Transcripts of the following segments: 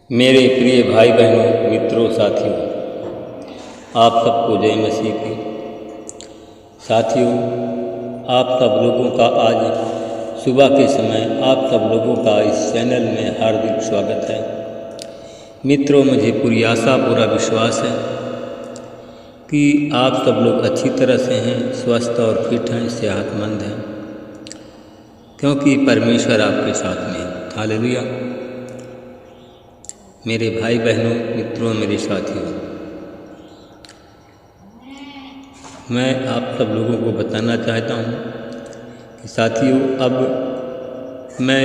मेरे प्रिय भाई बहनों, मित्रों, साथियों, आप सबको जय मसीह की। साथियों, आप सब लोगों का आज सुबह के समय आप सब लोगों का इस चैनल में हार्दिक स्वागत है। मित्रों, मुझे पूरी आशा पूरा विश्वास है कि आप सब लोग अच्छी तरह से हैं, स्वस्थ और फिट हैं, सेहतमंद हैं, क्योंकि परमेश्वर आपके साथ में है। हालेलुया। मेरे भाई बहनों, मित्रों, मेरे साथियों, मैं आप सब लोगों को बताना चाहता हूँ कि साथियों, अब मैं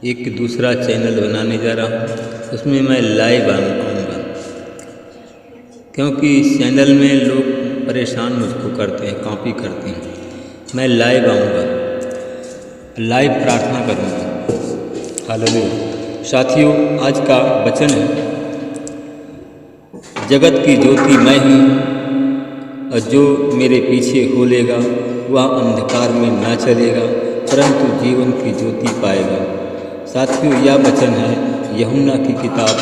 एक दूसरा चैनल बनाने जा रहा हूँ। उसमें मैं लाइव आऊँगा, क्योंकि इस चैनल में लोग परेशान मुझको करते हैं, कॉपी करते हैं। मैं लाइव आऊँगा, लाइव प्रार्थना करूँगा। हालेलुया। साथियों, आज का वचन है, जगत की ज्योति मैं ही, और जो मेरे पीछे हो लेगा वह अंधकार में ना चलेगा परंतु जीवन की ज्योति पाएगा। साथियों, यह वचन है यूहन्ना की किताब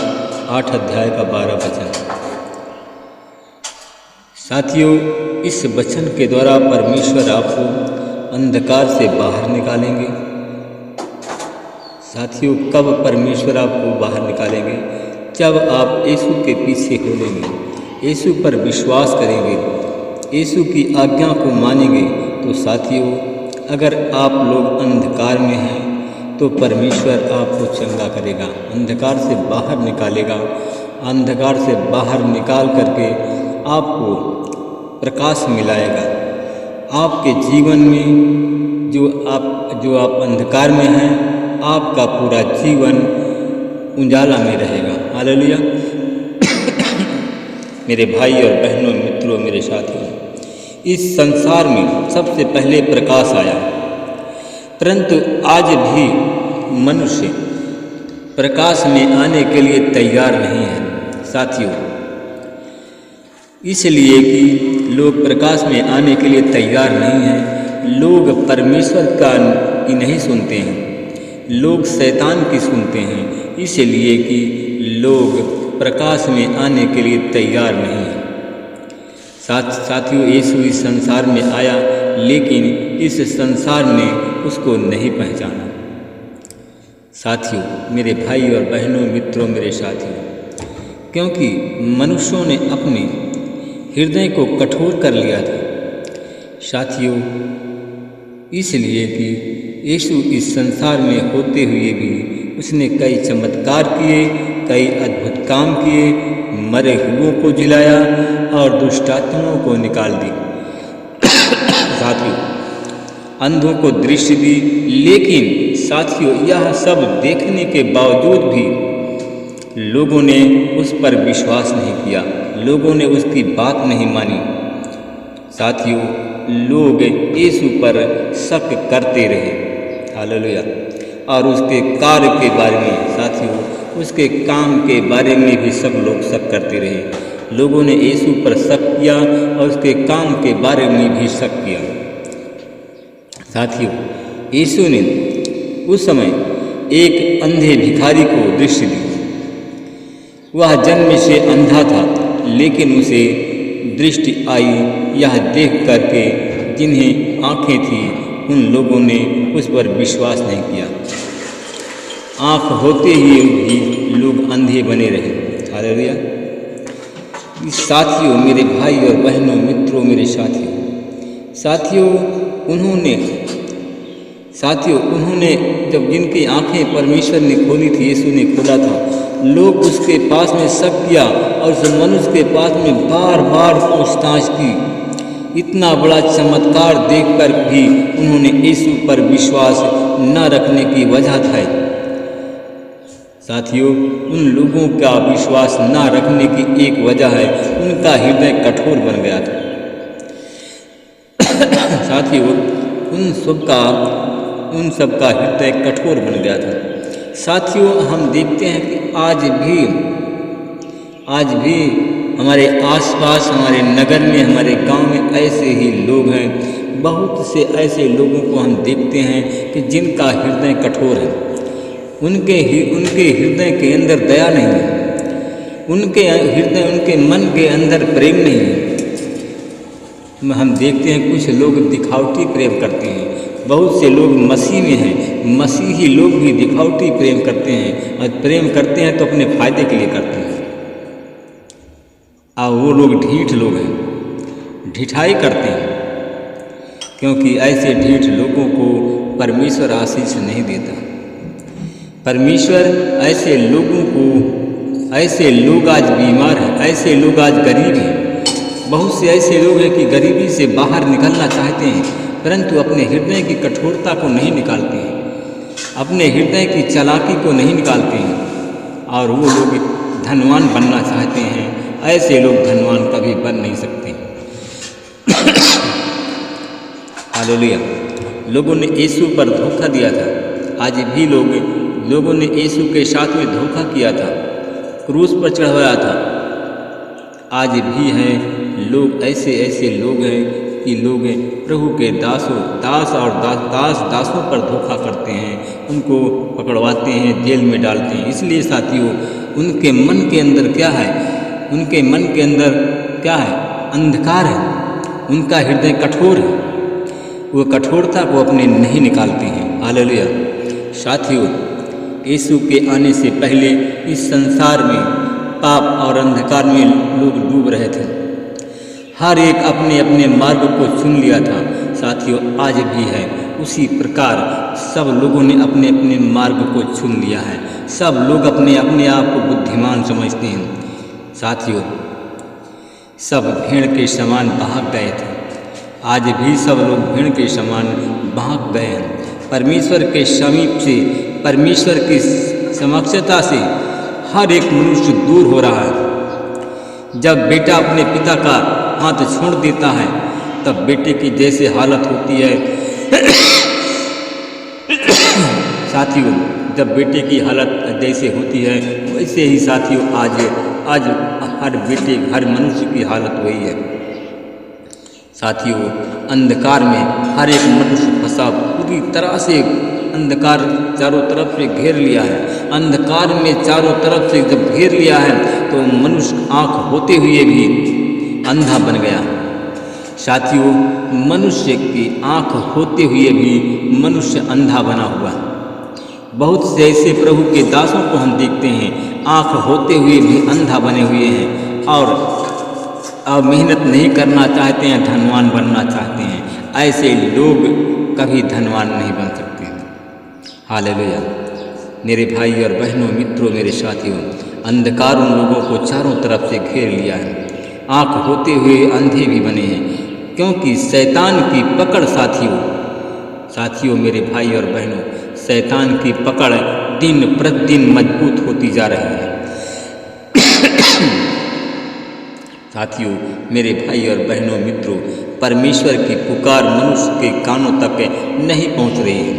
8 अध्याय का 12 वचन। साथियों, इस वचन के द्वारा परमेश्वर आपको अंधकार से बाहर निकालेंगे। साथियों, कब परमेश्वर आपको बाहर निकालेंगे? जब आप यीशु के पीछे हो लेंगे, यीशु पर विश्वास करेंगे, यीशु की आज्ञा को मानेंगे। तो साथियों, अगर आप लोग अंधकार में हैं तो परमेश्वर आपको चंगा करेगा, अंधकार से बाहर निकालेगा। अंधकार से बाहर निकाल करके आपको प्रकाश मिलाएगा। आपके जीवन में जो आप अंधकार में हैं, आपका पूरा जीवन उजाला में रहेगा। हालेलुया। मेरे भाई और बहनों, मित्रों, मेरे साथियों, इस संसार में सबसे पहले प्रकाश आया, परंतु आज भी मनुष्य प्रकाश में आने के लिए तैयार नहीं है। साथियों, इसलिए कि लोग प्रकाश में आने के लिए तैयार नहीं हैं। लोग परमेश्वर का ही नहीं सुनते हैं, लोग शैतान की सुनते हैं, इसलिए कि लोग प्रकाश में आने के लिए तैयार नहीं हैं। साथियों, यीशु इस संसार में आया, लेकिन इस संसार ने उसको नहीं पहचाना। साथियों, मेरे भाई और बहनों, मित्रों, मेरे साथियों, क्योंकि मनुष्यों ने अपने हृदय को कठोर कर लिया था। साथियों, इसलिए कि यीशु इस संसार में होते हुए भी उसने कई चमत्कार किए, कई अद्भुत काम किए, मरे हुओं को जिलाया और दुष्ट आत्माओं को निकाल दी। साथियों, अंधों को दृष्टि दी। लेकिन साथियों, यह सब देखने के बावजूद भी लोगों ने उस पर विश्वास नहीं किया, लोगों ने उसकी बात नहीं मानी। साथियों, लोग यीशु पर शक करते रहे। हालेलुया। और उसके कार्य के बारे में, साथियों, उसके काम के बारे में भी सब लोग शक करते रहे। लोगों ने यीशु पर शक किया और उसके काम के बारे में भी शक किया। साथियों, यीशु ने उस समय एक अंधे भिखारी को दृष्टि दी। वह जन्म से अंधा था, लेकिन उसे दृष्टि आई। यह देख करके जिन्हें आँखें थी उन लोगों ने उस पर विश्वास नहीं किया। आँख होते हुए भी लोग अंधे बने रहे। हालेलुया। साथियों, मेरे भाई और बहनों, मित्रों, मेरे साथियों, उन्होंने जब जिनकी आँखें परमेश्वर ने खोली थी, यीशु ने खोला था, लोग उसके पास में शक किया और उस मनुष्य के पास में बार बार पूछताछ की। इतना बड़ा चमत्कार देखकर भी उन्होंने यीशु पर विश्वास न रखने की वजह था। साथियों, उन लोगों का विश्वास न रखने की एक वजह है, उनका हृदय कठोर बन गया था। साथियों, उन सबका हृदय कठोर बन गया था। साथियों, हम देखते हैं कि आज भी हमारे आसपास, हमारे नगर में, हमारे गांव में ऐसे ही लोग हैं। बहुत से ऐसे लोगों को हम देखते हैं कि जिनका हृदय कठोर है। उनके हृदय के अंदर दया नहीं है, उनके हृदय, उनके मन के अंदर प्रेम नहीं है। हम देखते हैं कुछ लोग दिखावटी प्रेम करते हैं, बहुत से लोग मसीह में हैं, मसीही लोग भी दिखावटी प्रेम करते हैं, और प्रेम करते हैं तो अपने फायदे के लिए करते हैं। और वो लोग ढीठ लोग हैं, ढिठाई करते हैं, क्योंकि ऐसे ढीठ लोगों को परमेश्वर आशीष नहीं देता। परमेश्वर ऐसे लोगों को, ऐसे लोग आज बीमार हैं, ऐसे लोग आज गरीब हैं, बहुत से ऐसे लोग हैं कि गरीबी से बाहर निकलना चाहते हैं, परंतु अपने हृदय की कठोरता को नहीं निकालते हैं, अपने हृदय की चालाकी को नहीं निकालते हैं, और वो लोग धनवान बनना चाहते हैं। ऐसे लोग धनवान कभी बन नहीं सकते। हालेलुया। लोगों ने यीशु पर धोखा दिया था, आज भी लोगों ने यीशु के साथ में धोखा किया था, क्रूस पर चढ़वाया था। आज भी हैं लोग, ऐसे लोग हैं कि लोग प्रभु के दास और दासों पर धोखा करते हैं, उनको पकड़वाते हैं, जेल में डालते हैं। इसलिए साथियों, उनके मन के अंदर क्या है? उनके मन के अंदर क्या है? अंधकार है, उनका हृदय कठोर है, वो कठोरता को अपने नहीं निकालते हैं। हालेलुया। साथियों, यीशु के आने से पहले इस संसार में पाप और अंधकार में लोग डूब रहे थे, हर एक अपने अपने मार्ग को चुन लिया था। साथियों, आज भी है उसी प्रकार, सब लोगों ने अपने अपने मार्ग को चुन लिया है, सब लोग अपने अपने आप को बुद्धिमान समझते हैं। साथियों, सब भेड़ के समान भाग गए थे, आज भी सब लोग भेड़ के समान भाग गए हैं। परमेश्वर के समीप से, परमेश्वर की समक्षता से हर एक मनुष्य दूर हो रहा है। जब बेटा अपने पिता का हाथ छोड़ देता है, तब बेटे की जैसे हालत होती है साथियों, जब बेटे की हालत जैसे होती है, वैसे ही साथियों आज हर बेटे, हर मनुष्य की हालत वही है। साथियों, अंधकार में हर एक मनुष्य फंसा, पूरी तरह से अंधकार चारों तरफ से घेर लिया है। अंधकार में चारों तरफ से जब घेर लिया है, तो मनुष्य आँख होते हुए भी अंधा बन गया। साथियों, मनुष्य की आँख होते हुए भी मनुष्य अंधा बना हुआ। बहुत से ऐसे प्रभु के दासों को हम देखते हैं, आँख होते हुए भी अंधा बने हुए हैं, और मेहनत नहीं करना चाहते हैं, धनवान बनना चाहते हैं। ऐसे लोग कभी धनवान नहीं बन सकते। हालेलुया। मेरे भाई और बहनों, मित्रों, मेरे साथियों, अंधकार उन लोगों को चारों तरफ से घेर लिया है, आँख होते हुए अंधे भी बने हैं, क्योंकि शैतान की पकड़ साथियों, मेरे भाई और बहनों, शैतान की पकड़ दिन प्रतिदिन मजबूत होती जा रही है। साथियों, मेरे भाई और बहनों, मित्रों, परमेश्वर की पुकार मनुष्य के कानों तक नहीं पहुंच रही है।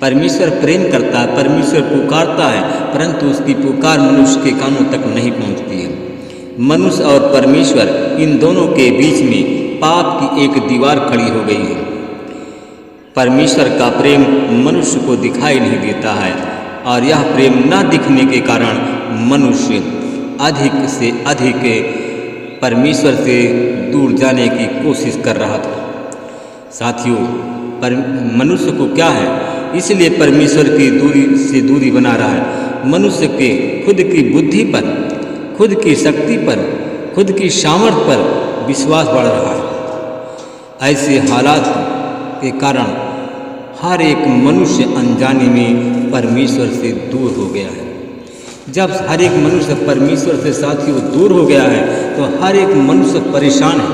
परमेश्वर प्रेम करता है, परमेश्वर पुकारता है, परंतु उसकी पुकार मनुष्य के कानों तक नहीं पहुंचती है। मनुष्य और परमेश्वर, इन दोनों के बीच में पाप की एक दीवार खड़ी हो गई है। परमेश्वर का प्रेम मनुष्य को दिखाई नहीं देता है, और यह प्रेम न दिखने के कारण मनुष्य अधिक से अधिक परमेश्वर से दूर जाने की कोशिश कर रहा था। साथियों, मनुष्य को क्या है, इसलिए परमेश्वर की दूरी बना रहा है। मनुष्य के खुद की बुद्धि पर, खुद की शक्ति पर, खुद की सामर्थ्य पर विश्वास बढ़ रहा है। ऐसे हालात के कारण हर एक मनुष्य अनजाने में परमेश्वर से दूर हो गया है। जब हर एक मनुष्य परमेश्वर से साथियों दूर हो गया है, तो हर एक मनुष्य परेशान है,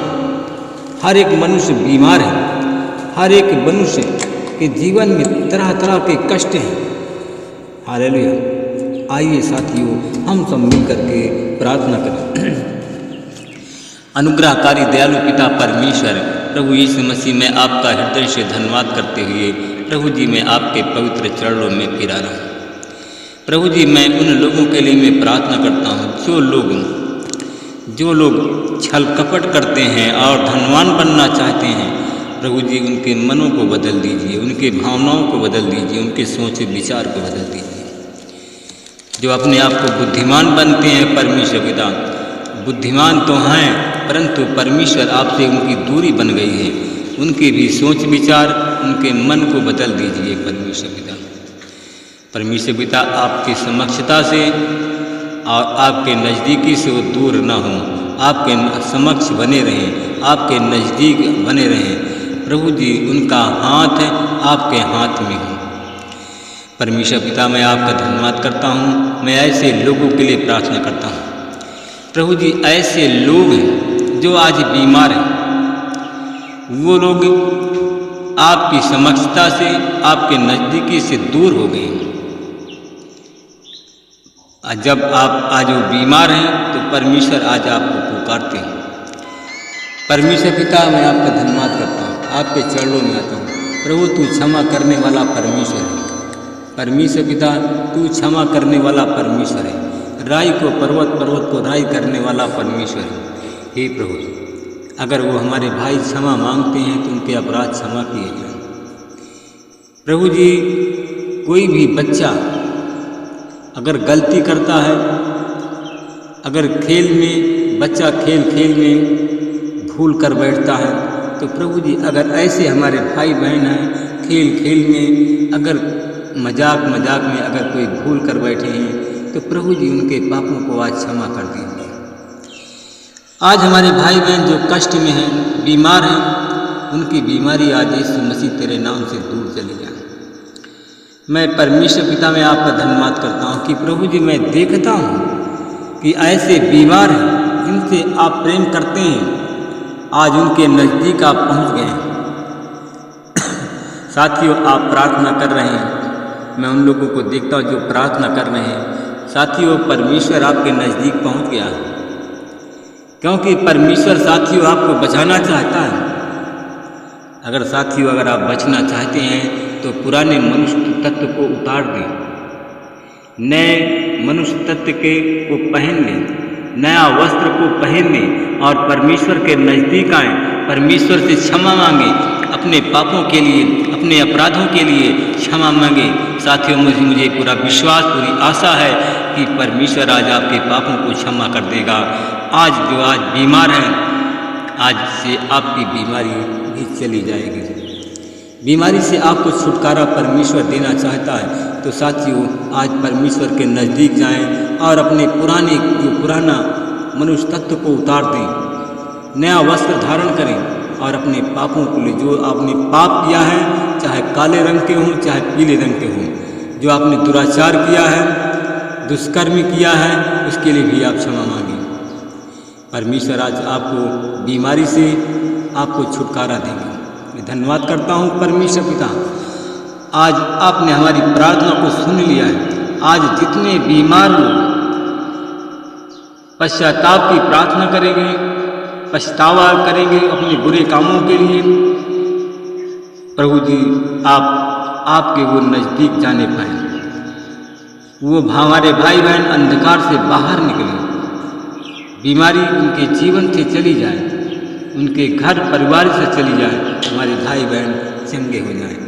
हर एक मनुष्य बीमार है, हर एक मनुष्य के जीवन में तरह तरह के कष्ट हैं। हालेलुया। आइए साथियों, हम सब मिल करके प्रार्थना करें। अनुग्रहकारी दयालु पिता परमेश्वर, प्रभु यीशु मसीह, मैं आपका हृदय से धन्यवाद करते हुए प्रभु जी, मैं आपके पवित्र चरणों में गिरा रहा हूँ। प्रभु जी, मैं उन लोगों के लिए मैं प्रार्थना करता हूँ जो लोग छल कपट करते हैं और धनवान बनना चाहते हैं। प्रभु जी, उनके मनों को बदल दीजिए, उनके भावनाओं को बदल दीजिए, उनके सोच विचार को बदल दीजिए। जो अपने आप को बुद्धिमान बनते हैं परमेश्वर पिता बुद्धिमान तो हैं, परंतु परमेश्वर आपसे उनकी दूरी बन गई है। उनके भी सोच विचार, उनके मन को बदल दीजिए परमेश्वर पिता। परमेश्वर पिता आपकी समक्षता से और आपके नज़दीकी से वो दूर न हों, आपके समक्ष बने रहें, आपके नज़दीक बने रहें। प्रभु जी, उनका हाथ है आपके हाथ में हो। परमेश्वर पिता, मैं आपका धन्यवाद करता हूँ। मैं ऐसे लोगों के लिए प्रार्थना करता हूँ प्रभु जी, ऐसे लोग हैं जो आज बीमार हैं, वो लोग आपकी समक्षता से, आपके नज़दीकी से दूर हो गए हैं। जब आप आज वो बीमार हैं तो परमेश्वर आज आपको पुकारते हैं। परमेश्वर पिता, मैं आपका धन्यवाद करता हूँ, आपके चरणों में आता हूँ। प्रभु, तू क्षमा करने वाला परमेश्वर है। परमेश्वर पिता, तू क्षमा करने वाला परमेश्वर है। राई को पर्वत, पर्वत को राई करने वाला परमेश्वर है। हे प्रभु, अगर वो हमारे भाई क्षमा मांगते हैं तो उनके अपराध क्षमा किए जाएं। प्रभु जी, कोई भी बच्चा अगर गलती करता है, अगर खेल में बच्चा खेल में भूल कर बैठता है, तो प्रभु जी, अगर ऐसे हमारे भाई बहन हैं खेल में अगर मजाक में अगर कोई भूल कर बैठे हैं, तो प्रभु जी उनके पापों को आज क्षमा कर दीजिए। आज हमारे भाई बहन जो कष्ट में हैं, बीमार हैं, उनकी बीमारी आज यीशु मसीह तेरे नाम से दूर चली जाए। मैं परमेश्वर पिता में आपका धन्यवाद करता हूँ कि प्रभु जी, मैं देखता हूँ कि ऐसे बीमार हैं जिनसे आप प्रेम करते हैं, आज उनके नज़दीक आप पहुँच गए हैं। साथियों, आप प्रार्थना कर रहे हैं, मैं उन लोगों को देखता हूँ जो प्रार्थना कर रहे हैं। साथियों, परमेश्वर आपके नज़दीक पहुँच गया है, क्योंकि परमेश्वर साथियों आपको बचाना चाहता है। अगर साथियों, अगर आप बचना चाहते हैं तो पुराने मनुष्य तत्व को उतार दें, नए मनुष्य तत्व को पहन लें, नया वस्त्र को पहन लें और परमेश्वर के नज़दीक आएँ, परमेश्वर से क्षमा मांगे, अपने पापों के लिए, अपने अपराधों के लिए क्षमा मांगे। साथियों, मुझे पूरा विश्वास, पूरी आशा है कि परमेश्वर आज आपके पापों को क्षमा कर देगा। आज जो आज बीमार हैं, आज से आपकी बीमारी भी चली जाएगी। बीमारी से आपको छुटकारा परमेश्वर देना चाहता है, तो साथियों, आज परमेश्वर के नज़दीक जाएं और अपने पुराना मनुष्य तत्व को उतार दें, नया वस्त्र धारण करें और अपने पापों के लिए, जो आपने पाप किया है, चाहे काले रंग के हों चाहे पीले रंग के हों, जो आपने दुराचार किया है, दुष्कर्म किया है, उसके लिए भी आप क्षमा मांगें। परमेश्वर आज आपको बीमारी से आपको छुटकारा देंगे। मैं धन्यवाद करता हूँ परमेश्वर पिता, आज आपने हमारी प्रार्थना को सुन लिया है। आज जितने बीमार लोग पश्चाताप की प्रार्थना करेंगे, पछतावा करेंगे अपने बुरे कामों के लिए, प्रभु जी आपके वो नज़दीक जाने पाए, वो हमारे भाई बहन अंधकार से बाहर निकले, बीमारी उनके जीवन से चली जाए, उनके घर परिवार से चली जाए, हमारे भाई बहन चंगे हो जाएं।